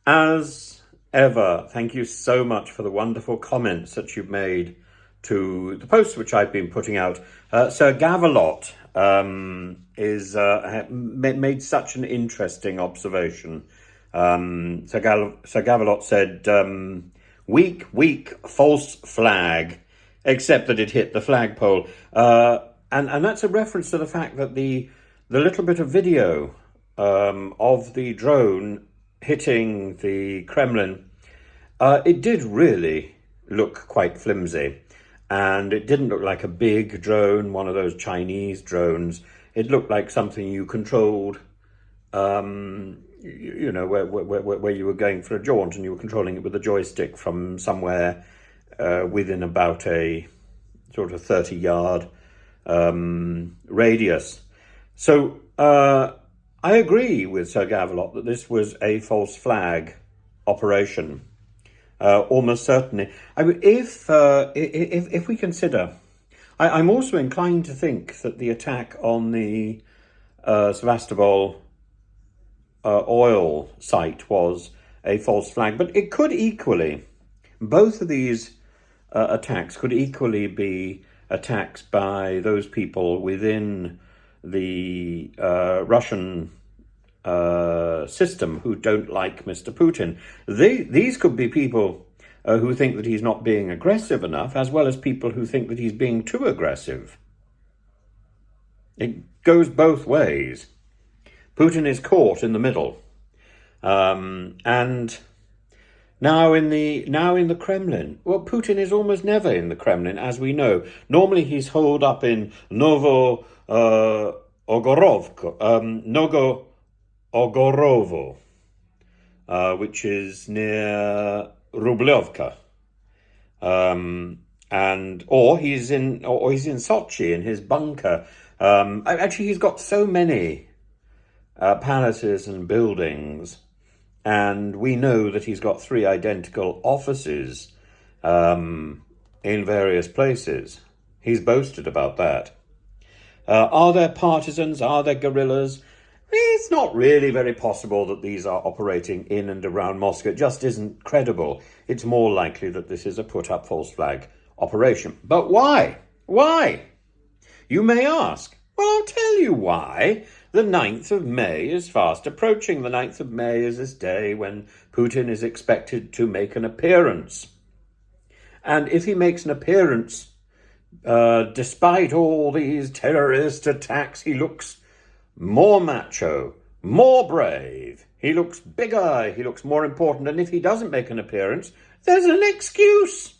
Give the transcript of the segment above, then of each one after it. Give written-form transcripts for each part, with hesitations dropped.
As ever, thank you so much for the wonderful comments that you've made to the posts which I've been putting out. Sir Gavelot made such an interesting observation. Sir Gavelot said, weak, false flag, except that it hit the flagpole. And that's a reference to the fact that the little bit of video of the drone hitting the Kremlin, it did really look quite flimsy. And it didn't look like a big drone, one of those Chinese drones. It looked like something you controlled, where you were going for a jaunt and you were controlling it with a joystick from somewhere within about a sort of 30-yard radius. So I agree with Sir Gavelot that this was a false flag operation, almost certainly. I mean, if we consider, I'm also inclined to think that the attack on the Sevastopol oil site was a false flag, but it could equally, both of these attacks could equally be attacks by those people within the Russian system who don't like Mr. Putin. These could be people who think that he's not being aggressive enough, as well as people who think that he's being too aggressive. It goes both ways. Putin is caught in the middle, and now in the Kremlin. Well, Putin is almost never in the Kremlin, as we know. Normally, he's holed up in Novo Ogorovo, which is near Rublyovka, or he's in Sochi in his bunker. Actually, he's got so many palaces and buildings, and we know that he's got 3 identical offices in various places. He's boasted about that. Are there partisans? Are there guerrillas? It's not really very possible that these are operating in and around Moscow. It just isn't credible. It's more likely that this is a put-up false flag operation. But why? Why? You may ask. Well, I'll tell you why. The 9th of May is fast approaching. The 9th of May is this day when Putin is expected to make an appearance. And if he makes an appearance, despite all these terrorist attacks, he looks more macho, more brave. He looks bigger, he looks more important. And if he doesn't make an appearance, there's an excuse.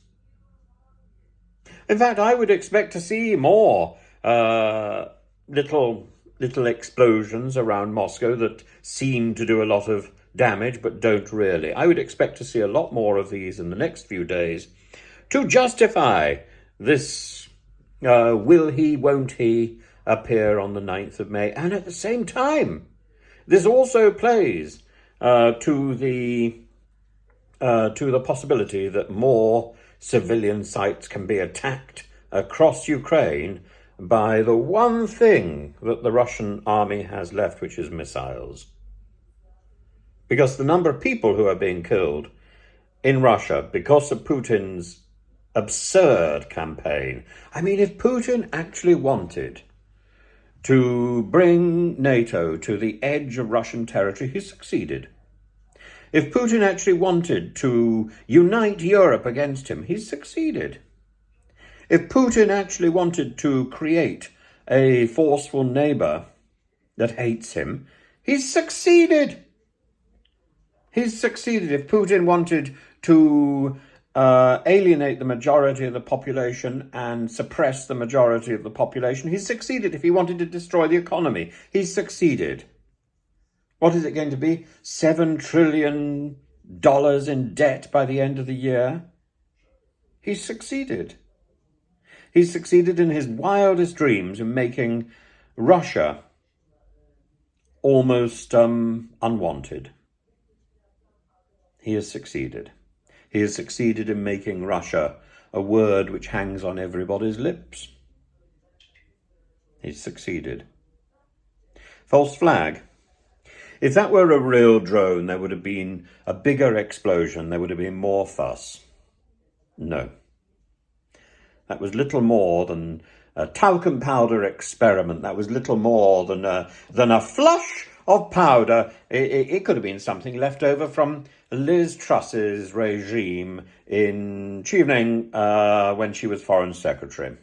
In fact, I would expect to see more little explosions around Moscow that seem to do a lot of damage but don't really. I would expect to see a lot more of these in the next few days to justify this will he, won't he appear on the 9th of May. And at the same time, this also plays to the possibility that more civilian sites can be attacked across Ukraine by the one thing that the Russian army has left, which is missiles. Because the number of people who are being killed in Russia because of Putin's absurd campaign. I mean, if Putin actually wanted to bring NATO to the edge of Russian territory, he succeeded. If Putin actually wanted to unite Europe against him, he's succeeded. If Putin actually wanted to create a forceful neighbor that hates him, he's succeeded. He's succeeded. If Putin wanted to alienate the majority of the population and suppress the majority of the population, he's succeeded. If he wanted to destroy the economy, he's succeeded. What is it going to be? $7 trillion in debt by the end of the year? He's succeeded. He's succeeded in his wildest dreams in making Russia almost unwanted. He has succeeded. He has succeeded in making Russia a word which hangs on everybody's lips. He's succeeded. False flag. If that were a real drone, there would have been a bigger explosion. There would have been more fuss. No. That was little more than a talcum powder experiment. That was little more than a flush of powder. It could have been something left over from Liz Truss's regime in Chevening when she was Foreign Secretary.